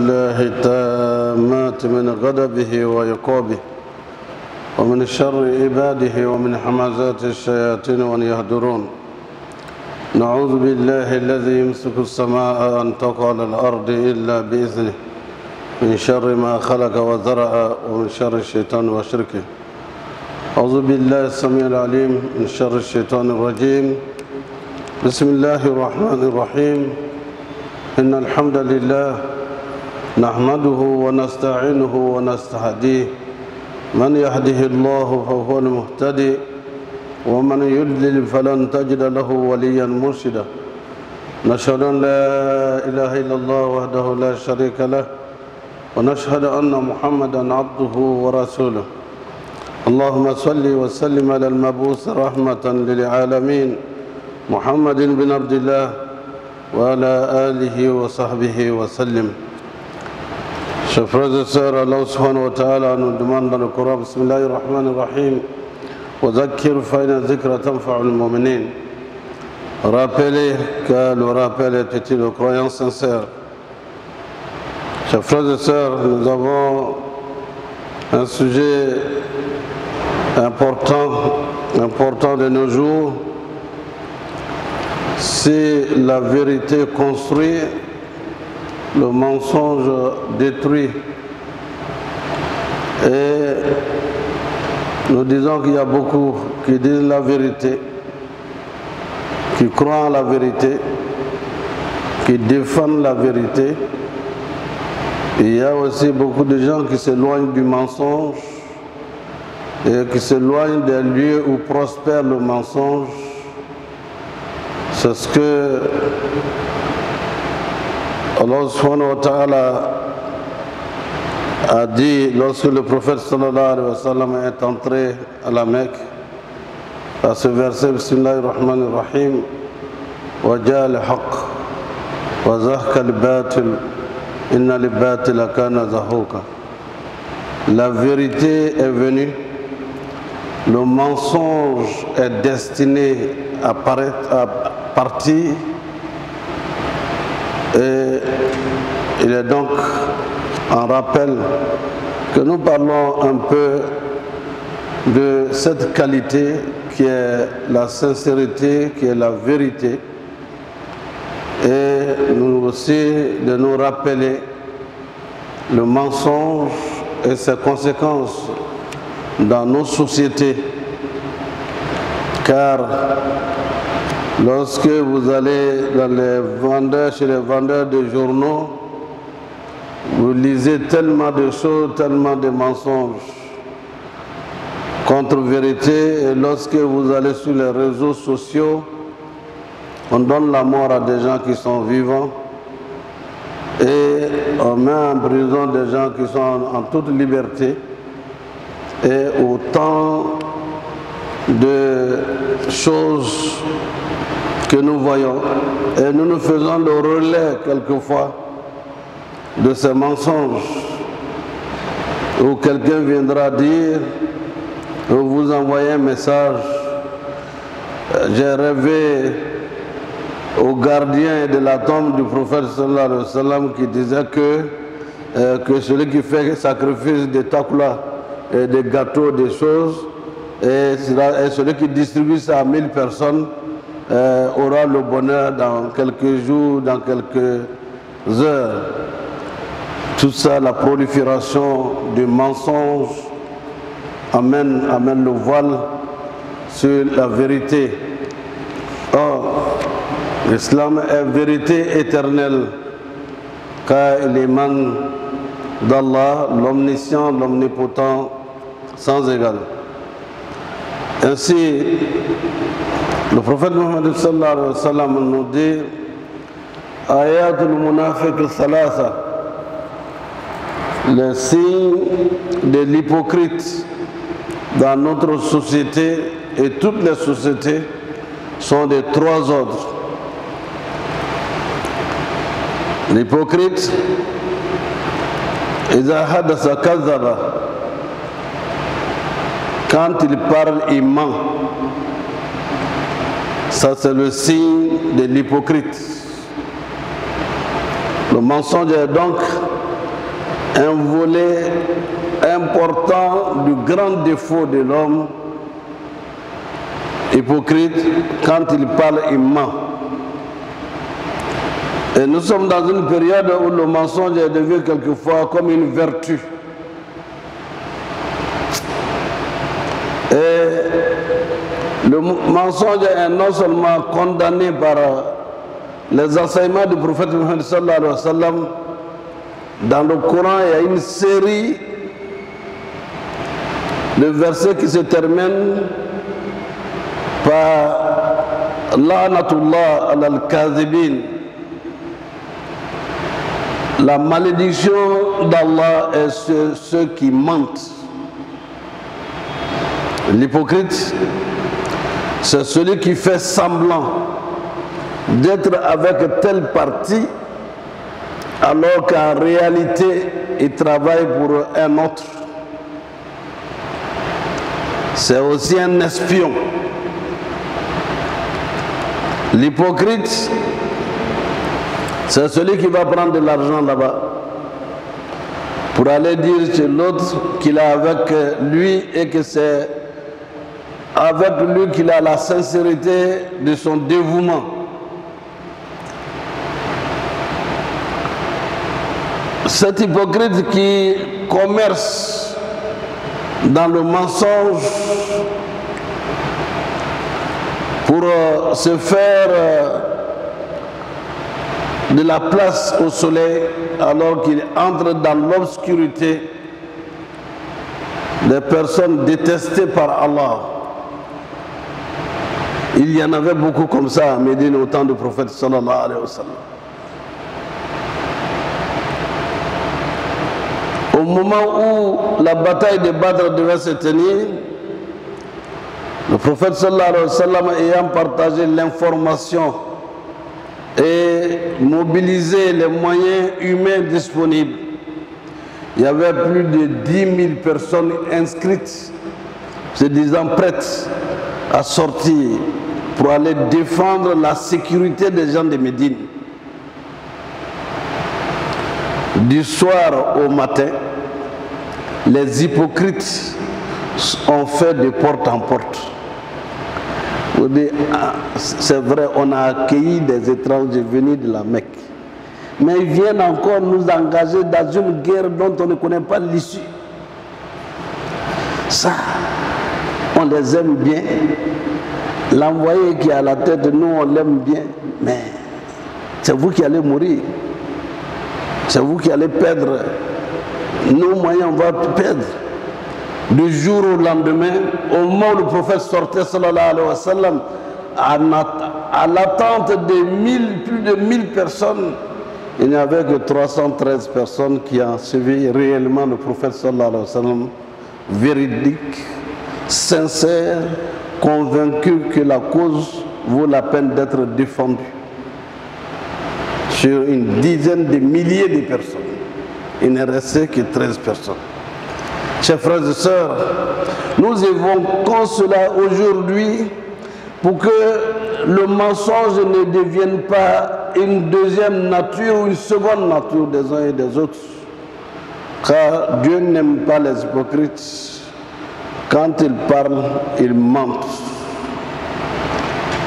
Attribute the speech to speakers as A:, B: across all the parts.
A: الله التامات من غضبه وعقابه ومن شر عباده ومن حمزات الشياطين وأن يهدرون. نعوذ بالله الذي يمسك السماء أن تقع على الأرض إلا بإذنه من شر ما خلق وزرع ومن شر الشيطان وشركه. أعوذ بالله السميع العليم من شر الشيطان الرجيم. بسم الله الرحمن الرحيم. إن الحمد لله نحمده ونستعينه ونستهديه. من يهده الله فهو المهتدي ومن يضلل فلن تجد له وليا مرشدا. نشهد أن لا إله إلا الله وحده لا شريك له ونشهد أن محمدا عبده ورسوله. اللهم صل وسلم على المبعوث رحمة للعالمين محمد بن عبد الله وعلى آله وصحبه وسلم. Chers frères et sœurs, Allah subhanahu wa ta'ala nous demande dans le Coran, Bismillahir Rahmanir Rahim, wa dhakkir fa inna dhikra tanfa'ul mu'minin. Rappelez que le rappel est utile aux croyants sincères. Chers frères et sœurs, nous avons un sujet important de nos jours. Si la vérité construit, le mensonge détruit. Et nous disons qu'il y a beaucoup qui disent la vérité, qui croient en la vérité, qui défendent la vérité. Et il y a aussi beaucoup de gens qui s'éloignent du mensonge et qui s'éloignent des lieux où prospère le mensonge. C'est ce que Allah subhanahu wa ta'ala a dit lorsque le prophète sallallahu alayhi wa sallam est entré à la Mecque, à ce verset Bismillahir Rahmanir Rahim, wa ja'a al-haqq wa zahqa al-batil inna al-batila kana zahuqa. La vérité est venue, le mensonge est destiné à partir. Et il est donc un rappel que nous parlons un peu de cette qualité qui est la sincérité, qui est la vérité, et nous aussi de nous rappeler le mensonge et ses conséquences dans nos sociétés. Car lorsque vous allez chez les vendeurs de journaux, vous lisez tellement de choses, tellement de mensonges contre vérité. Et lorsque vous allez sur les réseaux sociaux, on donne la mort à des gens qui sont vivants et on met en prison des gens qui sont en toute liberté. Et autant de choses que nous voyons, et nous faisons le relais quelquefois de ces mensonges, où quelqu'un viendra dire, ou vous envoyez un message, j'ai rêvé au gardien de la tombe du prophète sallallahu alayhi wa sallam qui disait que celui qui fait sacrifice des takla et des gâteaux, des choses, et celui qui distribue ça à 1000 personnes, aura le bonheur dans quelques jours, dans quelques heures. Tout ça, la prolifération du mensonge amène le voile sur la vérité. Or, l'islam est vérité éternelle, car il émane d'Allah, l'omniscient, l'omnipotent, sans égal. Ainsi, le prophète Muhammad sallallahu alayhi wa sallam nous dit Ayatul munafiq thalatha, les signes de l'hypocrite dans notre société et toutes les sociétés sont de trois ordres. L'hypocrite, idha hadatha kadhaba, quand il parle, il ment. Ça, c'est le signe de l'hypocrite. Le mensonge est donc un volet important du grand défaut de l'homme hypocrite. Quand il parle, il ment. Et nous sommes dans une période où le mensonge est devenu quelquefois comme une vertu. Et le mensonge est non seulement condamné par les enseignements du prophète Muhammad sallallahu alayhi wa sallam. Dans le Coran, il y a une série de versets qui se terminent par La'natullah al-Kazibin. La malédiction d'Allah est sur ceux qui mentent. L'hypocrite, c'est celui qui fait semblant d'être avec telle partie alors qu'en réalité, il travaille pour un autre. C'est aussi un espion. L'hypocrite, c'est celui qui va prendre de l'argent là-bas pour aller dire chez l'autre qu'il est avec lui et que c'est avec lui qu'il a la sincérité de son dévouement. Cet hypocrite qui commerce dans le mensonge pour se faire de la place au soleil alors qu'il entre dans l'obscurité, des personnes détestées par Allah. Il y en avait beaucoup comme ça à Médine au temps du prophète sallallahu alayhi wa sallam. Au moment où la bataille de Badr devait se tenir, le prophète sallallahu alayhi wa sallam ayant partagé l'information et mobilisé les moyens humains disponibles, il y avait plus de 10 000 personnes inscrites, se disant prêtes à sortir pour aller défendre la sécurité des gens de Médine. Du soir au matin, les hypocrites ont fait de porte en porte. On dit, ah, c'est vrai, on a accueilli des étrangers venus de la Mecque. Mais ils viennent encore nous engager dans une guerre dont on ne connaît pas l'issue. Ça, on les aime bien. L'envoyé qui est à la tête, nous on l'aime bien. Mais c'est vous qui allez mourir. C'est vous qui allez perdre. Nos moyens, on va perdre. Du jour au lendemain, au moment où le prophète sortait, sallallahu alayhi wa sallam, à l'attente de plus de 1000 personnes, il n'y avait que 313 personnes qui ont suivi réellement le prophète, sallallahu alayhi wa sallam, véridique, sincère, convaincu que la cause vaut la peine d'être défendue. Sur une dizaine de milliers de personnes, il n'est resté que 13 personnes. Chers frères et sœurs, nous évoquons cela aujourd'hui pour que le mensonge ne devienne pas une deuxième nature ou une seconde nature des uns et des autres. Car Dieu n'aime pas les hypocrites. Quand ils parlent, ils mentent.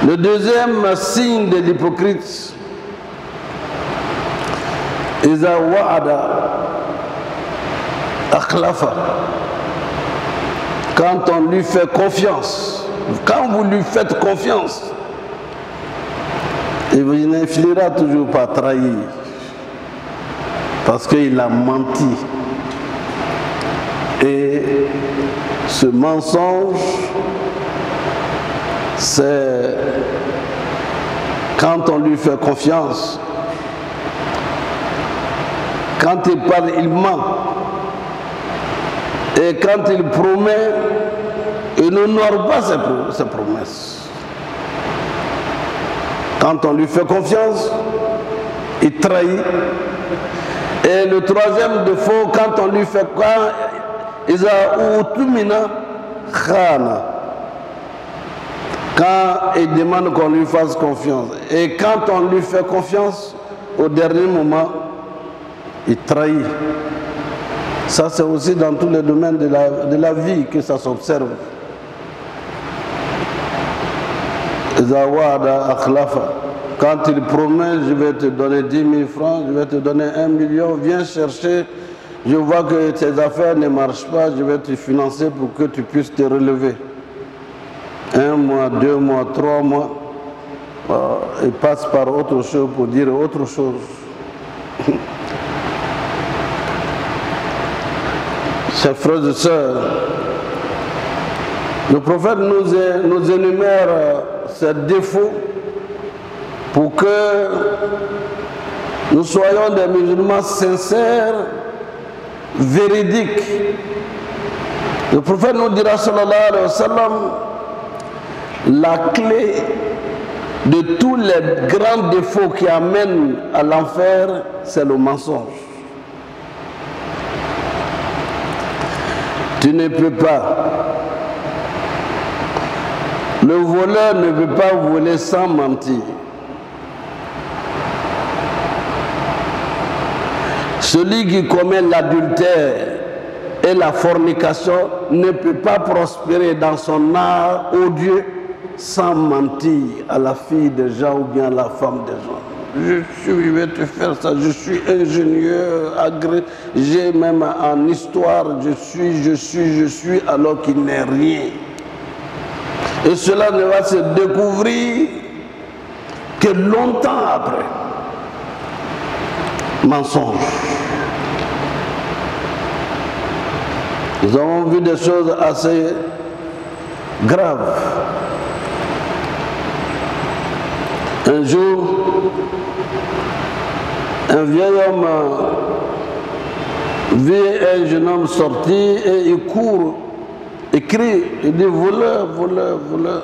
A: Le deuxième signe de l'hypocrite, Iza wa'ada akhlafa. Quand on lui fait confiance, quand vous lui faites confiance, il ne finira toujours par trahir, parce qu'il a menti. Et ce mensonge, c'est quand on lui fait confiance. Quand il parle, il ment. Et quand il promet, il n'honore pas ses promesses. Quand on lui fait confiance, il trahit. Et le troisième défaut, quand on lui fait quoi, quand il demande qu'on lui fasse confiance. Et quand on lui fait confiance, au dernier moment, il trahit. Ça, c'est aussi dans tous les domaines de la vie que ça s'observe. Quand il promet, je vais te donner 10 000 francs, je vais te donner 1 million, viens chercher, je vois que tes affaires ne marchent pas, je vais te financer pour que tu puisses te relever. 1 mois, 2 mois, 3 mois, il passe par autre chose pour dire autre chose. Chers frères et sœurs, le prophète nous énumère ces défauts pour que nous soyons des musulmans sincères, véridiques. Le prophète nous dira, sallallahu alayhi wa sallam, la clé de tous les grands défauts qui amènent à l'enfer, c'est le mensonge. Tu ne peux pas. Le voleur ne peut pas voler sans mentir. Celui qui commet l'adultère et la fornication ne peut pas prospérer dans son art odieux sans mentir à la fille des gens ou bien à la femme des gens. Je vais te faire ça, je suis ingénieur, agrégé même en histoire, je suis, alors qu'il n'est rien. Et cela ne va se découvrir que longtemps après. Mensonge. Nous avons vu des choses assez graves. Un jour, un vieil homme vit un jeune homme sorti et il court, il crie, il dit voleur, voleur, voleur.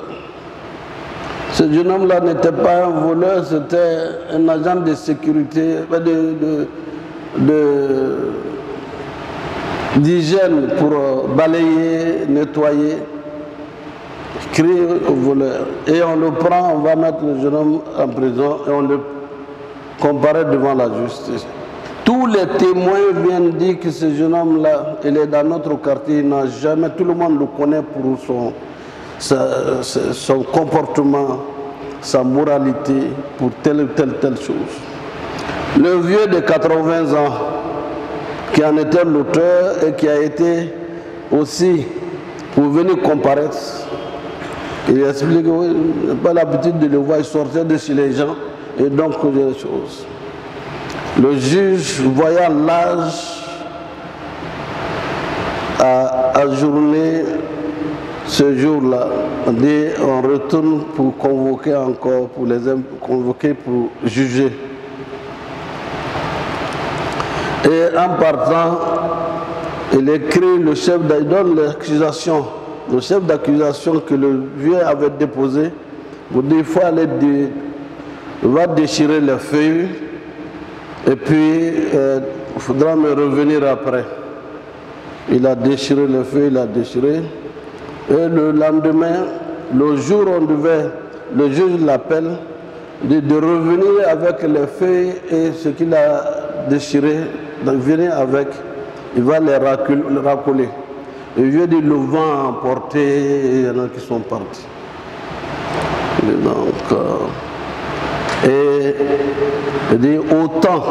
A: Ce jeune homme-là n'était pas un voleur, c'était un agent de sécurité, d'hygiène pour balayer, nettoyer. Il crie au voleur. Et on le prend, on va mettre le jeune homme en prison et on le compare devant la justice. Tous les témoins viennent dire que ce jeune homme-là, il est dans notre quartier, il n'a jamais, tout le monde le connaît pour son comportement, sa moralité, pour telle ou telle chose. Le vieux de 80 ans, qui en était l'auteur et qui a été aussi pour venir comparaître, il explique qu'il n'a pas l'habitude de le voir, il sortait de chez les gens et donc il faisait des choses. Le juge, voyant l'âge, a ajourné ce jour-là. On dit on retourne pour convoquer encore, pour les convoquer pour juger. Et en partant, il écrit le chef d'accusation. Le chef d'accusation que le vieux avait déposé, vous dit il faut aller, il va déchirer les feuilles. Et puis, il faudra me revenir après. Il a déchiré le feu, il a déchiré. Et le lendemain, le jour où on devait, le juge l'appelle, de revenir avec les feuilles et ce qu'il a déchiré, donc venir avec, il va les racoler. Et il vient dire le vent a emporté, et il y en a qui sont partis. Et donc, et il dit autant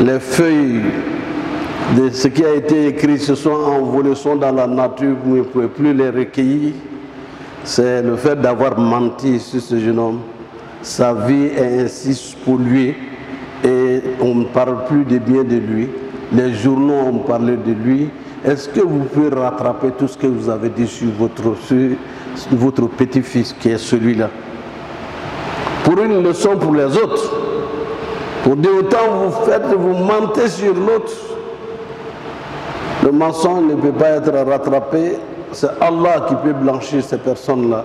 A: les feuilles de ce qui a été écrit se sont envolées, sont dans la nature, vous ne pouvez plus les recueillir. C'est le fait d'avoir menti sur ce jeune homme. Sa vie est ainsi polluée et on ne parle plus de bien de lui. Les journaux ont parlé de lui. Est-ce que vous pouvez rattraper tout ce que vous avez dit sur votre petit-fils qui est celui-là? Pour une leçon pour les autres. Pour dire autant vous mentez sur l'autre. Le mensonge ne peut pas être rattrapé. C'est Allah qui peut blanchir ces personnes-là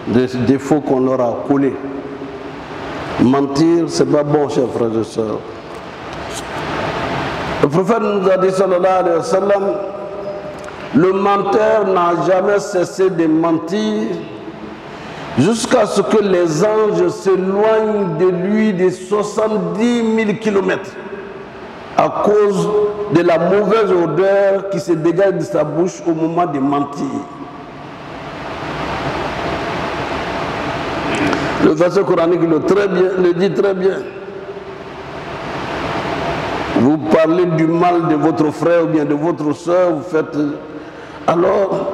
A: des défauts qu'on leur a collés. Mentir, c'est pas bon, chers frères et sœurs. Le prophète nous a dit, sallallahu alayhi wa sallam, le menteur n'a jamais cessé de mentir jusqu'à ce que les anges s'éloignent de lui de 70 000 kilomètres
B: à cause de la mauvaise odeur qui se dégage de sa bouche au moment de mentir. Le verset coranique le dit très bien. Vous parlez du mal de votre frère ou bien de votre soeur, vous faites... Alors,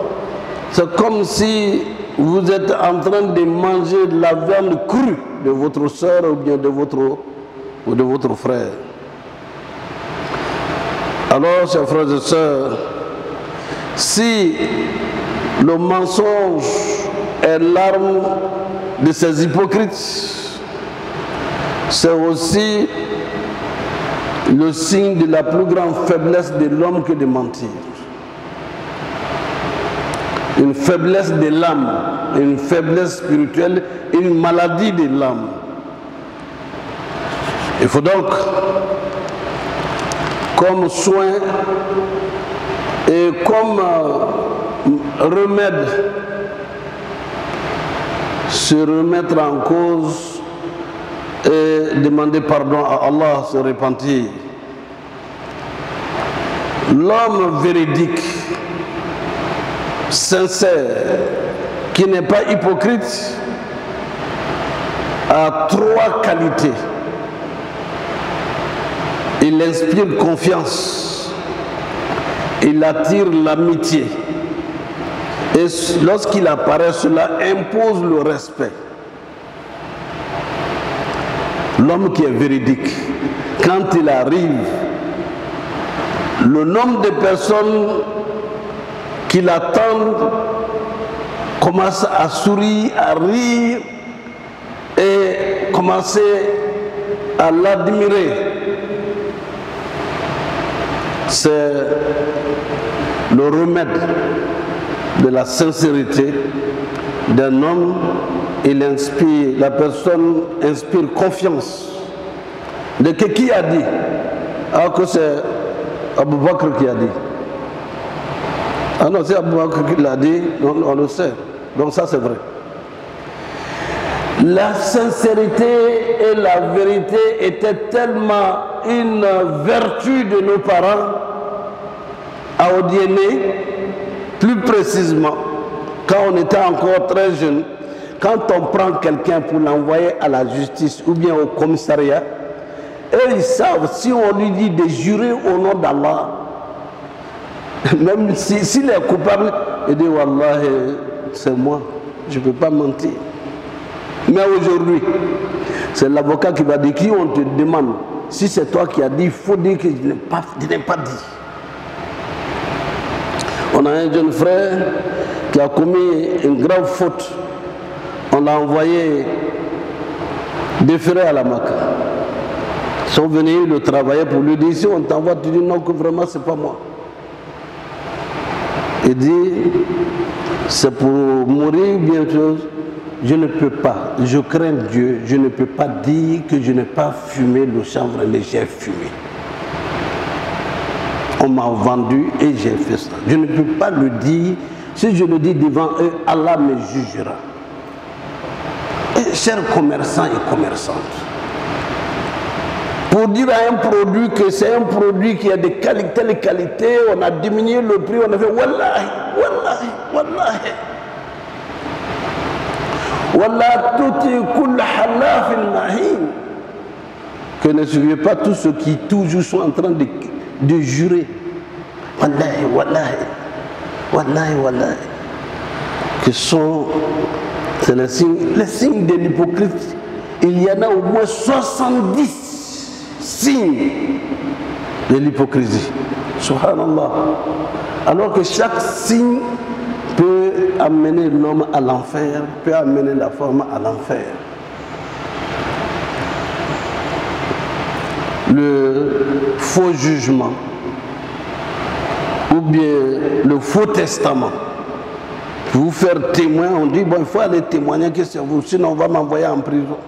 B: c'est comme si vous êtes en train de manger de la viande crue de votre soeur ou bien de votre frère. Alors, chers frères et sœurs, si le mensonge est l'arme de ces hypocrites, c'est aussi le signe de la plus grande faiblesse de l'homme que de mentir. Une faiblesse de l'âme, une faiblesse spirituelle, une maladie de l'âme. Il faut donc, comme soin et comme remède, se remettre en cause et demander pardon à Allah, se repentir. L'homme véridique, sincère, qui n'est pas hypocrite, a trois qualités. Il inspire confiance, il attire l'amitié, et lorsqu'il apparaît, cela impose le respect. L'homme qui est véridique, quand il arrive, le nombre de personnes qui l'attendent commence à sourire, à rire et commencer à l'admirer. C'est le remède de la sincérité d'un homme. Il inspire, la personne inspire confiance. De qui a dit? Alors que c'est Abu Bakr qui a dit. Ah non, c'est Abu Bakr qui l'a dit, on le sait. Donc ça c'est vrai. La sincérité et la vérité étaient tellement une vertu de nos parents à Odiéné, plus précisément, quand on était encore très jeune, quand on prend quelqu'un pour l'envoyer à la justice ou bien au commissariat, eux ils savent, si on lui dit de jurer au nom d'Allah, même s'il est coupable, il dit Wallah, c'est moi, je ne peux pas mentir. Mais aujourd'hui, c'est l'avocat qui va dire, qui on te demande, si c'est toi qui as dit, il faut dire que je n'ai pas dit. On a un jeune frère qui a commis une grave faute. On l'a envoyé déféré à la Mecque. Ils sont venus le travailler pour lui dire, si on t'envoie, tu dis non, que vraiment c'est pas moi. Il dit, c'est pour mourir bientôt. Je ne peux pas, je crains Dieu, je ne peux pas dire que je n'ai pas fumé le chanvre, mais j'ai fumé. On m'a vendu et j'ai fait ça. Je ne peux pas le dire. Si je le dis devant eux, Allah me jugera. Et chers commerçants et commerçantes, pour dire à un produit que c'est un produit qui a de telles qualités, on a diminué le prix, on a fait Wallahi, Wallahi, Wallahi. Wallah tuti kull halafin mahin. Que ne suivez pas tous ceux qui toujours sont en train de jurer. Wallahi, Wallahi, Wallahi, Wallahi. Que sont les signes de l'hypocrite. Il y en a au moins 70 signes de l'hypocrisie. Subhanallah. Alors que chaque signe peut amener l'homme à l'enfer, peut amener la femme à l'enfer. Le faux jugement ou bien le faux testament. Vous faire témoin, on dit bon, il faut aller témoigner que c'est vous, sinon on va m'envoyer en prison.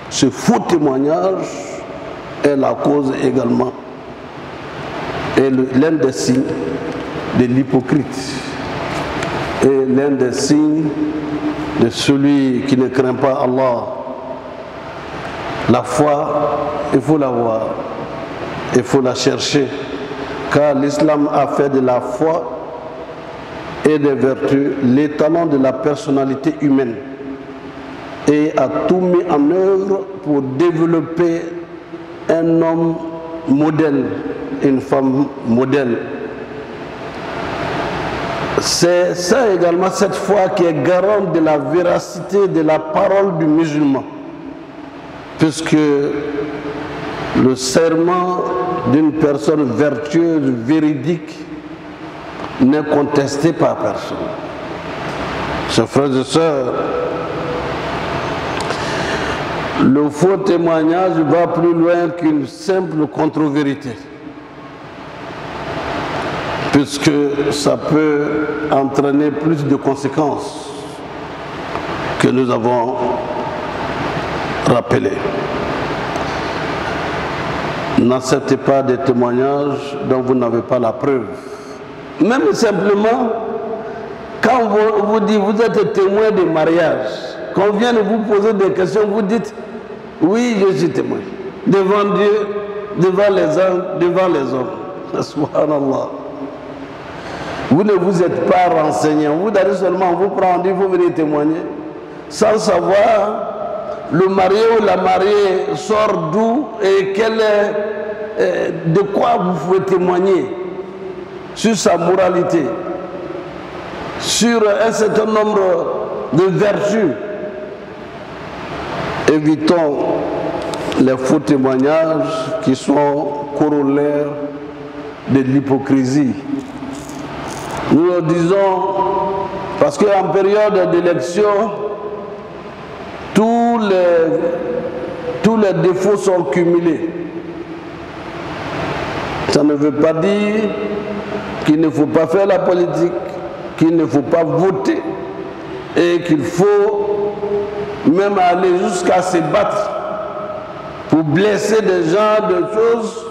B: Ce faux témoignage est la cause également, est l'un des signes de l'hypocrite. Et l'un des signes de celui qui ne craint pas Allah. La foi, il faut l'avoir.
A: Il faut la chercher, car l'islam a fait de la foi et des vertus l'étalon de la personnalité humaine et a tout mis en œuvre pour développer un homme modèle, une femme modèle. C'est ça également, cette foi qui est garante de la véracité de la parole du musulman, puisque le serment d'une personne vertueuse, véridique, n'est contesté par personne. Chers frères et sœurs, le faux témoignage va plus loin qu'une simple contre-vérité, puisque ça peut entraîner plus de conséquences que nous avons rappelées. N'acceptez pas des témoignages dont vous n'avez pas la preuve. Même simplement, quand on vous dit vous êtes témoin de mariage, qu'on vient de vous poser des questions, vous dites oui, je suis témoin. Devant Dieu, devant les anges, devant les hommes. Subhanallah. Vous ne vous êtes pas renseigné. Vous allez seulement vous prendre, il faut venir témoigner. Sans savoir le marié ou la mariée sort d'où et de quoi vous pouvez témoigner sur sa moralité, sur un certain nombre de vertus. Évitons les faux témoignages qui sont corollaires de l'hypocrisie. Nous le disons parce qu'en période d'élection, tous les défauts sont cumulés. Ça ne veut pas dire qu'il ne faut pas faire la politique, qu'il ne faut pas voter et qu'il faut même aller jusqu'à se battre pour blesser des gens, des choses.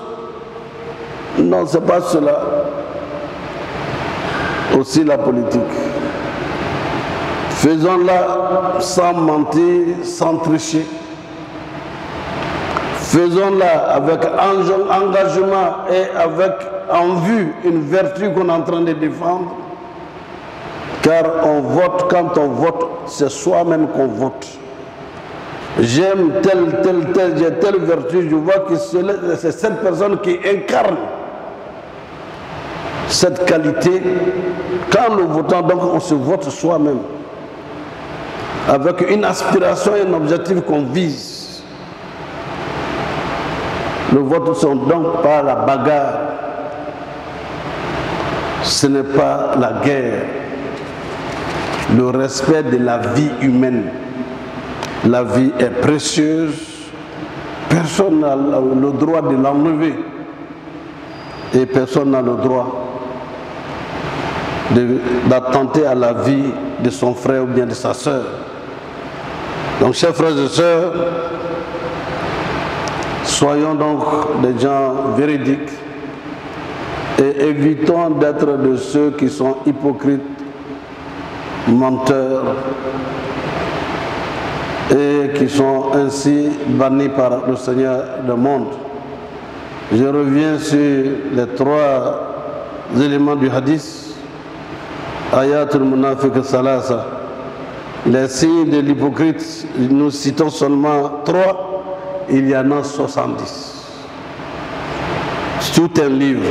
A: Non, ce n'est pas cela. Aussi la politique. Faisons-la sans mentir, sans tricher. Faisons-la avec engagement et avec en vue une vertu qu'on est en train de défendre. Car on vote, quand on vote, c'est soi-même qu'on vote. J'aime j'ai telle vertu, je vois que c'est cette personne qui incarne cette qualité. Quand nous votons, donc on se vote soi-même, avec une aspiration et un objectif qu'on vise. Le vote ne sont donc pas la bagarre, ce n'est pas la guerre. Le respect de la vie humaine. La vie est précieuse, personne n'a le droit de l'enlever et personne n'a le droit d'attenter à la vie de son frère ou bien de sa sœur. Donc, chers frères et sœurs, soyons donc des gens véridiques et évitons d'être de ceux qui sont hypocrites, menteurs et qui sont ainsi bannis par le Seigneur du monde. Je reviens sur les trois éléments du hadith. Ayatul Munafiq Salasa. Les signes de l'hypocrite, nous citons seulement 3, il y en a 70. C'est tout un livre.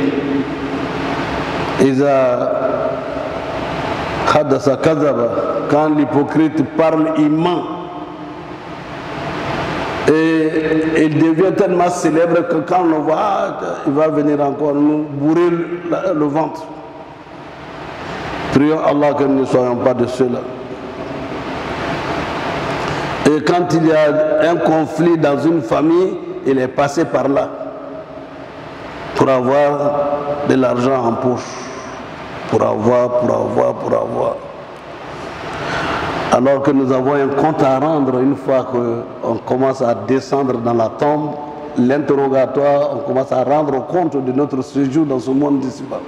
A: Quand l'hypocrite parle, il ment. Et il devient tellement célèbre que quand on le voit, il va venir encore nous bourrer le ventre. Prions Allah que nous ne soyons pas de ceux-là. Et quand il y a un conflit dans une famille, il est passé par là pour avoir de l'argent en poche. Pour avoir. Alors que nous avons un compte à rendre une fois qu'on commence à descendre dans la tombe, l'interrogatoire, on commence à rendre compte de notre séjour dans ce monde d'ici-bas.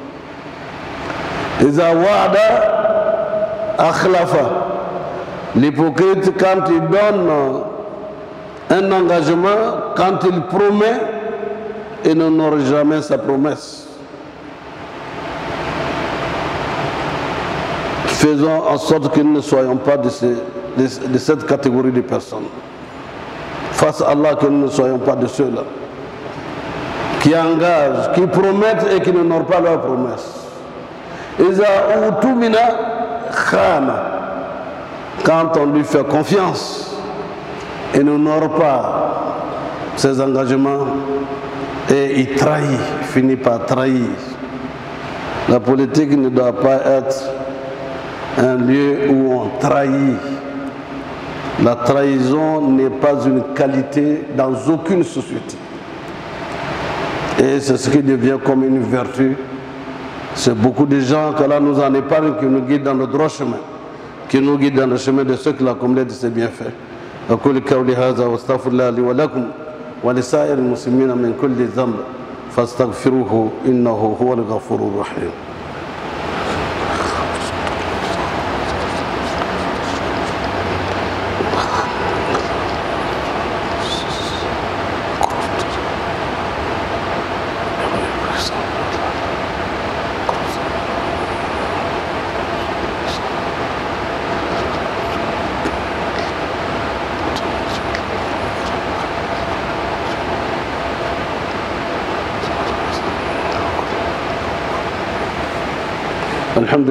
A: L'hypocrite, quand il donne un engagement, quand il promet, et n'honore jamais sa promesse. Faisons en sorte que nous ne soyons pas de cette catégorie de personnes. Face à Allah, que nous ne soyons pas de ceux-là qui engagent, qui promettent et qui n'honorent pas leurs promesses. Quand on lui fait confiance et n'honore pas ses engagements, et il trahit, finit par trahir. La politique ne doit pas être un lieu où on trahit. La trahison n'est pas une qualité dans aucune société. Et c'est ce qui devient comme une vertu. C'est beaucoup de gens qu'Allah nous en épargne, qui nous guident dans le droit chemin, qui nous guident dans le chemin de ceux qui la commettent de ses bienfaits. أقول قولي هذا واستغفر الله لي ولكم ولسائر المسلمين من كل ذنب فاستغفروه إنه هو الغفور الرحيم. الحمد لله.